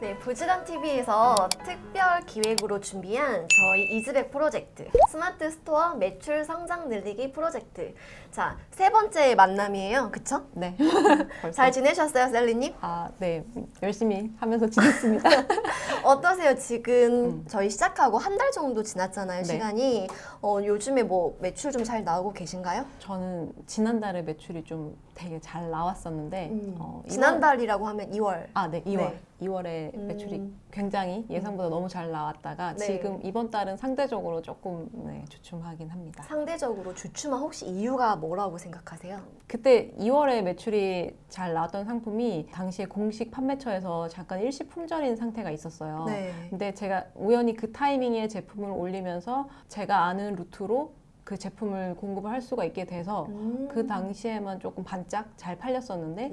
네, 부지런TV에서 특별 기획으로 준비한 저희 이즈백 프로젝트 스마트 스토어 매출 성장 늘리기 프로젝트. 자, 세 번째 만남이에요. 그쵸? 네. 잘 지내셨어요, 셀리님? 네. 열심히 하면서 지냈습니다. 어떠세요? 지금 저희 시작하고 한 달 정도 지났잖아요, 네. 시간이. 요즘에 뭐 매출 좀 잘 나오고 계신가요? 저는 지난달에 매출이 좀 되게 잘 나왔었는데 지난달이라고 하면 2월. 네, 2월. 네. 2월에 매출이 굉장히 예상보다 너무 잘 나왔다가 네. 지금 이번 달은 상대적으로 조금 주춤하긴 합니다. 상대적으로 주춤한 혹시 이유가 뭐라고 생각하세요? 그때 2월에 매출이 잘 나왔던 상품이 당시에 공식 판매처에서 잠깐 일시 품절인 상태가 있었어요. 네. 근데 제가 우연히 그 타이밍에 제품을 올리면서 제가 아는 루트로 그 제품을 공급을 할 수가 있게 돼서 그 당시에만 조금 반짝 잘 팔렸었는데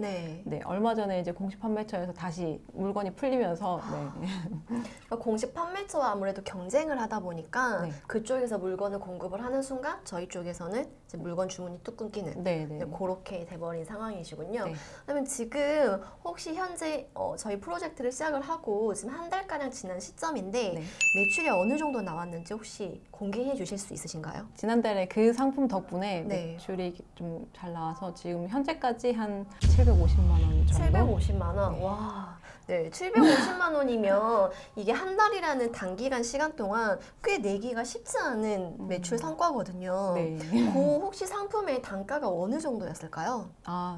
네. 얼마 전에 이제 공식 판매처에서 다시 물건이 풀리면서 그러니까 공식 판매처와 아무래도 경쟁을 하다 보니까 네. 그쪽에서 물건을 공급을 하는 순간 저희 쪽에서는 이제 물건 주문이 뚝 끊기는 네. 그렇게 돼버린 상황이시군요. 네. 그러면 지금 혹시 현재 저희 프로젝트를 시작을 하고 지금 한 달가량 지난 시점인데 네. 매출이 어느 정도 나왔는지 혹시 공개해 주실 수 있으신가요? 지난달에 그 상품 덕분에 네. 매출이 좀 잘 나와서 지금 현재까지 한 750만 원 정도? 750만 원. 네. 와. 네, 750만 원이면 이게 한 달이라는 단기간 시간 동안 꽤 내기가 쉽지 않은 매출 성과거든요. 네. 그 혹시 상품의 단가가 어느 정도였을까요?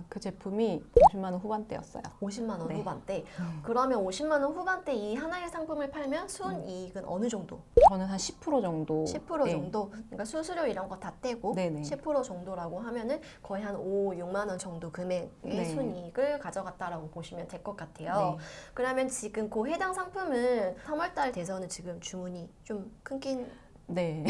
그 제품이 50만 원 후반대였어요. 50만 원 네. 후반대. 그러면 50만 원 후반대 이 하나의 상품을 팔면 순이익은 어느 정도? 저는 한 10% 정도. 10% 네. 정도? 그러니까 수수료 이런 거 다 떼고 네네. 10% 정도라고 하면은 거의 한 5, 6만 원 정도 금액의 네. 순이익을 가져갔다라고 보시면 될 것 같아요. 네. 그러면 지금 그 해당 상품은 3월달 돼서는 지금 주문이 좀 끊긴 네.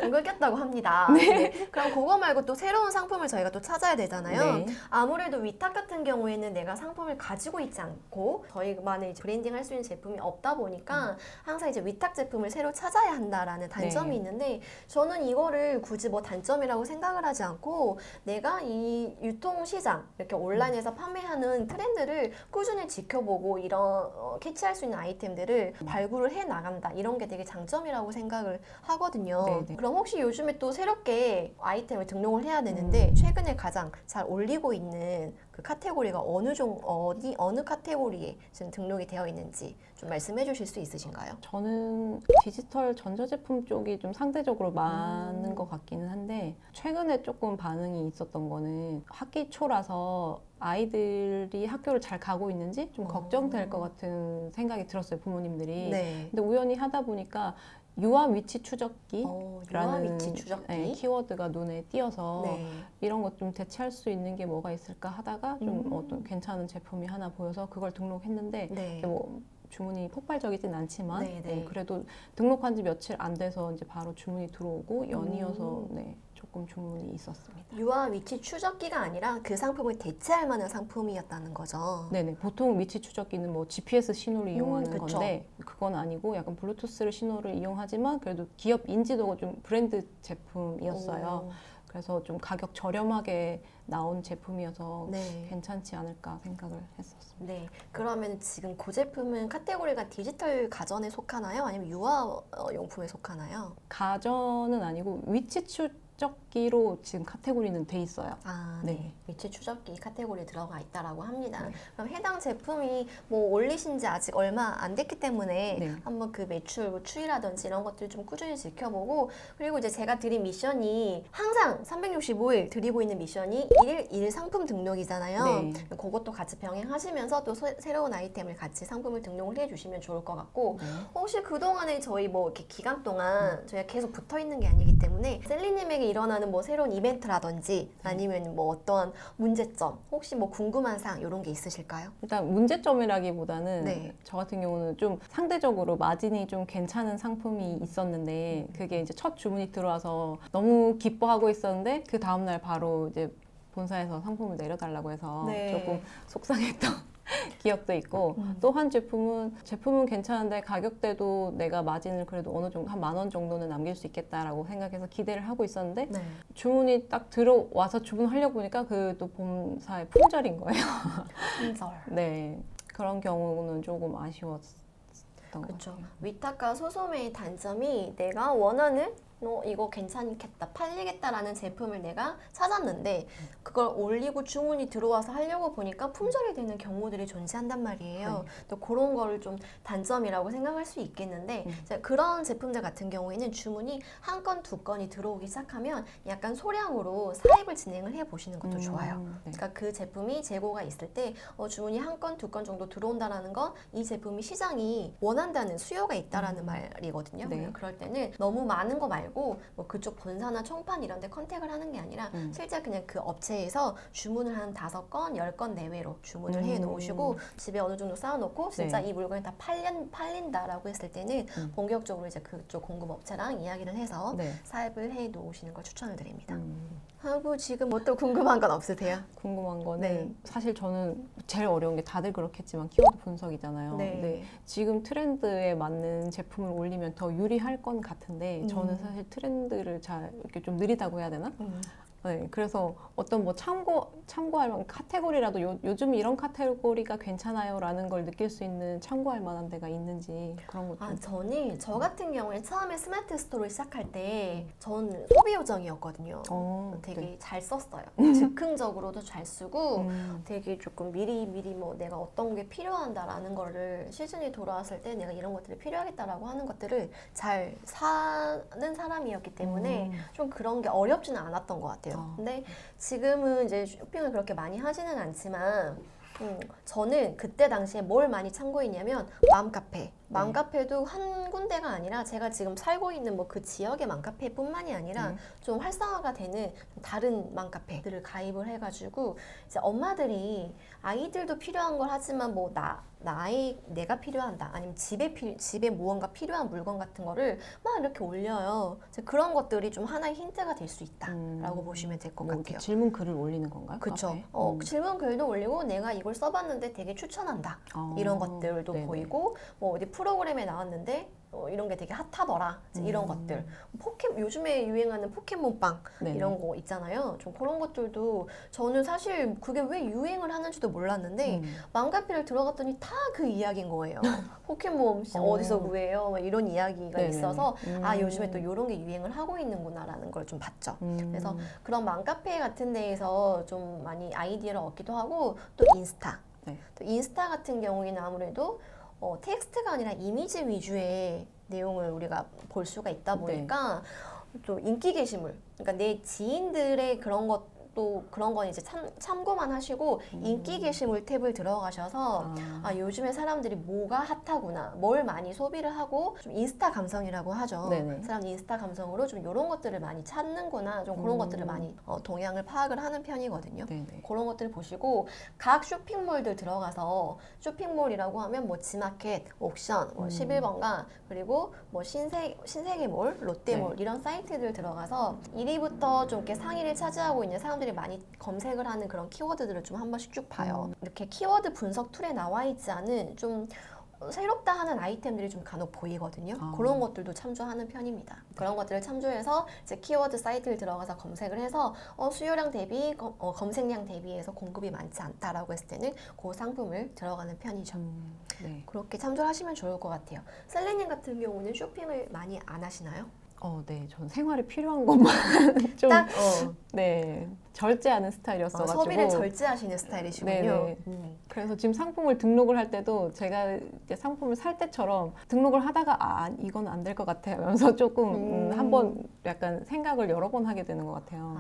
안 끊겼다고 합니다. 네. 그럼 그거 말고 또 새로운 상품을 저희가 또 찾아야 되잖아요. 네. 아무래도 위탁 같은 경우에는 내가 상품을 가지고 있지 않고 저희만의 이제 브랜딩 할 수 있는 제품이 없다 보니까 항상 이제 위탁 제품을 새로 찾아야 한다라는 단점이 네. 있는데 저는 이거를 굳이 뭐 단점이라고 생각을 하지 않고 내가 이 유통시장 이렇게 온라인에서 판매하는 트렌드를 꾸준히 지켜보고 이런 캐치할 수 있는 아이템들을 발굴을 해 나간다 이런 게 되게 장점이라고 생각을 하거든요. 네네. 그럼 혹시 요즘에 또 새롭게 아이템을 등록을 해야 되는데 최근에 가장 잘 올리고 있는 그 카테고리가 어느 카테고리에 지금 등록이 되어 있는지 좀 말씀해 주실 수 있으신가요? 저는 디지털 전자제품 쪽이 좀 상대적으로 많은 것 같기는 한데 최근에 조금 반응이 있었던 거는 학기 초라서 아이들이 학교를 잘 가고 있는지 좀 걱정될 것 같은 생각이 들었어요, 부모님들이. 네. 근데 우연히 하다 보니까 유아 위치 추적기라는 유아 위치 추적기. 키워드가 눈에 띄어서 네. 이런 것 좀 대체할 수 있는 게 뭐가 있을까 하다가 좀 어떤 괜찮은 제품이 하나 보여서 그걸 등록했는데 네. 이게 뭐 주문이 폭발적이진 않지만 네, 네. 그래도 등록한 지 며칠 안 돼서 이제 바로 주문이 들어오고 연이어서 조금 주문이 있었습니다. 유아 위치 추적기가 아니라 그 상품을 대체할 만한 상품이었다는 거죠. 네네. 보통 위치 추적기는 뭐 GPS 신호를 이용하는 그쵸. 건데 그건 아니고 약간 블루투스를 신호를 이용하지만 그래도 기업 인지도가 좀 브랜드 제품이었어요. 오. 그래서 좀 가격 저렴하게 나온 제품이어서 네. 괜찮지 않을까 생각을 했었습니다. 네. 그러면 지금 그 제품은 카테고리가 디지털 가전에 속하나요? 아니면 유아 용품에 속하나요? 가전은 아니고 위치 추적기로 지금 카테고리는 돼 있어요. 네. 네. 위치 추적기 카테고리에 들어가 있다라고 합니다. 네. 그럼 해당 제품이 뭐 올리신 지 아직 얼마 안 됐기 때문에 네. 한번 그 매출 뭐 추이라든지 이런 것들 좀 꾸준히 지켜보고 그리고 이제 제가 드린 미션이 항상 365일 드리고 있는 미션이 1일 상품 등록이잖아요. 네. 그것도 같이 병행하시면서 또 새로운 아이템을 같이 상품을 등록을 해주시면 좋을 것 같고 네. 혹시 그동안에 저희 뭐 이렇게 기간 동안 저희가 계속 붙어 있는 게 아니기 때문에 셀리님에게 일어나는 뭐 새로운 이벤트라든지 아니면 뭐 어떠한 문제점 혹시 뭐 궁금한 사항 이런 게 있으실까요? 일단 문제점이라기보다는 네. 저 같은 경우는 좀 상대적으로 마진이 좀 괜찮은 상품이 있었는데 그게 이제 첫 주문이 들어와서 너무 기뻐하고 있었는데 그 다음날 바로 이제 본사에서 상품을 내려달라고 해서 네. 조금 속상했던 기억도 있고 또 한 제품은 괜찮은데 가격대도 내가 마진을 그래도 어느 정도 한 10,000원 정도는 남길 수 있겠다라고 생각해서 기대를 하고 있었는데 네. 주문이 딱 들어와서 주문하려고 보니까 그 또 본사의 품절인 거예요. 품절. 네, 그런 경우는 조금 아쉬웠던 것 그렇죠. 같아요. 위탁과 소소매의 단점이 내가 원하는 이거 괜찮겠다, 팔리겠다라는 제품을 내가 찾았는데 그걸 올리고 주문이 들어와서 하려고 보니까 품절이 되는 경우들이 존재한단 말이에요. 또 그런 거를 좀 단점이라고 생각할 수 있겠는데 이제 그런 제품들 같은 경우에는 주문이 한 건, 두 건이 들어오기 시작하면 약간 소량으로 사입을 진행을 해 보시는 것도 좋아요. 네. 그러니까 그 제품이 재고가 있을 때 주문이 한 건, 두 건 정도 들어온다라는 건 이 제품이 시장이 원한다는 수요가 있다라는 말이거든요. 네. 그럴 때는 너무 많은 거 말고 뭐 그쪽 본사나 총판 이런 데 컨택을 하는 게 아니라 실제 그냥 그 업체에서 주문을 한 5건, 10건 내외로 주문을 해 놓으시고 집에 어느 정도 쌓아놓고 진짜 네. 이 물건이 다 팔린다라고 했을 때는 본격적으로 이제 그쪽 공급업체랑 이야기를 해서 네. 사입을 해 놓으시는 걸 추천을 드립니다. 하고 지금 뭐 또 궁금한 건 없으세요? 궁금한 거는 네. 사실 저는 제일 어려운 게 다들 그렇겠지만 키워드 분석이잖아요. 네. 근데 지금 트렌드에 맞는 제품을 올리면 더 유리할 건 같은데 저는 사실 트렌드를 잘 이렇게 좀 느리다고 해야 되나? 네, 그래서 어떤 뭐 참고할 만한 카테고리라도 요즘 이런 카테고리가 괜찮아요라는 걸 느낄 수 있는 참고할 만한 데가 있는지 그런 것 좀. 저 같은 경우에 처음에 스마트 스토어를 시작할 때 전 소비 요정이었거든요. 되게 네. 잘 썼어요. 즉흥적으로도 잘 쓰고 되게 조금 미리 뭐 내가 어떤 게 필요한다라는 거를 시즌이 돌아왔을 때 내가 이런 것들이 필요하겠다라고 하는 것들을 잘 사는 사람이었기 때문에 좀 그런 게 어렵지는 않았던 것 같아요. 근데 지금은 이제 쇼핑을 그렇게 많이 하지는 않지만 저는 그때 당시에 뭘 많이 참고했냐면 맘카페. 맘카페도 한 군데가 아니라 제가 지금 살고 있는 뭐 그 지역의 맘카페뿐만이 아니라 좀 활성화가 되는 다른 맘카페들을 가입을 해가지고 이제 엄마들이 아이들도 필요한 걸 하지만 뭐 내가 필요한다 아니면 집에 무언가 필요한 물건 같은 거를 막 이렇게 올려요. 이제 그런 것들이 좀 하나의 힌트가 될 수 있다라고 보시면 될 것 뭐 이렇게 같아요. 질문 글을 올리는 건가요? 그쵸. 카페에? 질문 글도 올리고 내가 이걸 써봤는데 되게 추천한다. 이런 것들도 네네. 보이고 뭐 어디 프로그램에 나왔는데 이런 게 되게 핫하더라. 이제 이런 것들. 요즘에 유행하는 포켓몬빵 네네. 이런 거 있잖아요. 좀 그런 것들도 저는 사실 그게 왜 유행을 하는지도 몰랐는데 맘카페를 들어갔더니 다 그 이야기인 거예요. 포켓몬 어디서 구해요? 막 이런 이야기가 네네. 있어서 요즘에 또 이런 게 유행을 하고 있는구나라는 걸 좀 봤죠. 그래서 그런 맘카페 같은 데에서 좀 많이 아이디어를 얻기도 하고 또 인스타. 네. 또 인스타 같은 경우에는 아무래도 텍스트가 아니라 이미지 위주의 내용을 우리가 볼 수가 있다 보니까 또 인기 게시물, 그러니까 내 지인들의 그런 건 이제 참고만 하시고 인기 게시물 탭을 들어가셔서 요즘에 사람들이 뭐가 핫하구나, 뭘 많이 소비를 하고 좀 인스타 감성이라고 하죠. 네네. 사람 인스타 감성으로 좀 이런 것들을 많이 찾는구나, 좀 그런 것들을 많이 동향을 파악을 하는 편이거든요. 네네. 그런 것들을 보시고 각 쇼핑몰들 들어가서 쇼핑몰이라고 하면 뭐 지마켓, 옥션, 뭐 11번가 그리고 뭐 신세계몰, 롯데몰 네. 이런 사이트들 들어가서 1위부터 좀 이렇게 상위를 차지하고 있는 사람들이 많이 검색을 하는 그런 키워드들을 좀 한 번씩 쭉 봐요. 이렇게 키워드 분석 툴에 나와 있지 않은 좀 새롭다 하는 아이템들이 좀 간혹 보이거든요. 그런 것들도 참조하는 편입니다. 그런 것들을 참조해서 이제 키워드 사이트를 들어가서 검색을 해서 수요량 대비 검색량 대비해서 공급이 많지 않다라고 했을 때는 그 상품을 들어가는 편이죠. 네. 그렇게 참조를 하시면 좋을 것 같아요. 셀리님 같은 경우는 쇼핑을 많이 안 하시나요? 네, 전 생활에 필요한 것만 좀 딱 네, 절제하는 스타일이었어가지고 소비를 절제하시는 스타일이시군요. 네네. 그래서 지금 상품을 등록을 할 때도 제가 이제 상품을 살 때처럼 등록을 하다가 이건 안 될 것 같아 하면서 조금 한번 약간 생각을 여러 번 하게 되는 것 같아요.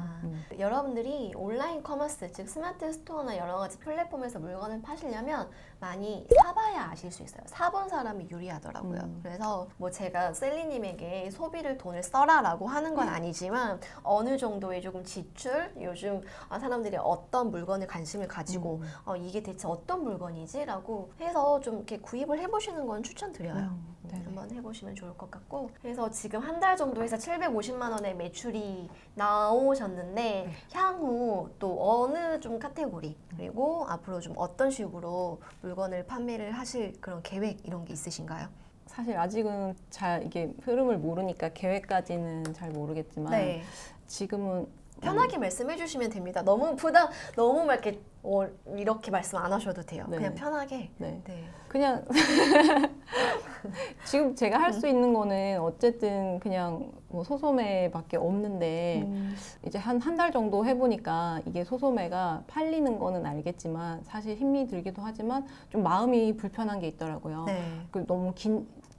여러분들이 온라인 커머스, 즉 스마트 스토어나 여러 가지 플랫폼에서 물건을 파시려면 많이 사봐야 아실 수 있어요. 사본 사람이 유리하더라고요. 그래서 뭐 제가 셀리님에게 돈을 써라라고 하는 건 아니지만 어느 정도의 조금 지출, 요즘 요즘 사람들이 어떤 물건에 관심을 가지고 이게 대체 어떤 물건이지라고 해서 좀 이렇게 구입을 해보시는 건 추천드려요. 네네. 한번 해보시면 좋을 것 같고 그래서 지금 한 달 정도 해서 750만 원의 매출이 나오셨는데 향후 또 어느 좀 카테고리 그리고 앞으로 좀 어떤 식으로 물건을 판매를 하실 그런 계획 이런 게 있으신가요? 사실 아직은 잘 이게 흐름을 모르니까 계획까지는 잘 모르겠지만 네. 지금은 편하게 말씀해 주시면 됩니다. 너무 막 이렇게 이렇게 말씀 안 하셔도 돼요. 네. 그냥 편하게. 네. 네. 그냥 지금 제가 할 수 있는 거는 어쨌든 그냥 뭐 소소매밖에 없는데 이제 한 달 정도 해보니까 이게 소소매가 팔리는 거는 알겠지만 사실 힘이 들기도 하지만 좀 마음이 불편한 게 있더라고요. 네. 너무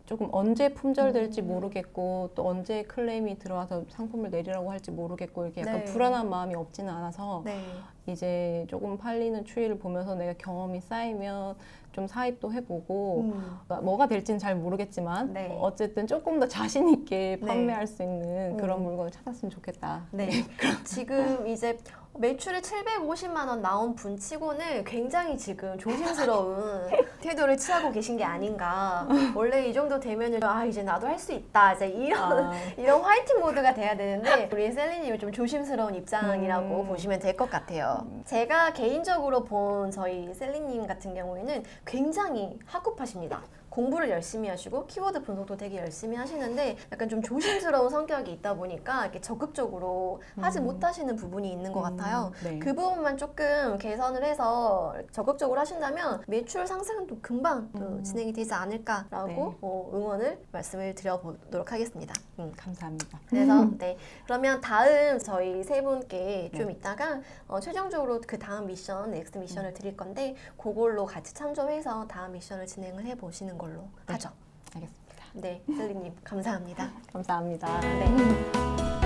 조금 언제 품절될지 모르겠고 또 언제 클레임이 들어와서 상품을 내리라고 할지 모르겠고 이렇게 약간 네. 불안한 마음이 없지는 않아서 네. 이제 조금 팔리는 추이를 보면서 내가 경험이 쌓이면 좀 사입도 해보고 뭐가 될지는 잘 모르겠지만 네. 어쨌든 조금 더 자신 있게 네. 판매할 수 있는 그런 물건을 찾았으면 좋겠다. 네. 지금 이제 매출이 750만 원 나온 분 치고는 굉장히 지금 조심스러운 태도를 취하고 계신 게 아닌가. 원래 이 정도 되면은 이제 나도 할 수 있다. 이제 이런 화이팅 모드가 돼야 되는데 우리 셀리님은 좀 조심스러운 입장이라고 보시면 될 것 같아요. 제가 개인적으로 본 저희 셀리님 같은 경우에는 굉장히 학구파십니다. 공부를 열심히 하시고 키워드 분석도 되게 열심히 하시는데 약간 좀 조심스러운 성격이 있다 보니까 이렇게 적극적으로 하지 못하시는 부분이 있는 것 같아요. 네. 그 부분만 조금 개선을 해서 적극적으로 하신다면 매출 상승은 또 금방 또 진행이 되지 않을까라고 네. 응원을 말씀을 드려보도록 하겠습니다. 감사합니다. 그래서 네 그러면 다음 저희 세 분께 좀 이따가 최종적으로 그 다음 미션 넥스트 미션을 드릴 건데 그걸로 같이 참조해서 다음 미션을 진행을 해보시는 걸로 하죠. 알겠습니다. 네, 셀리님 감사합니다. 감사합니다. 네.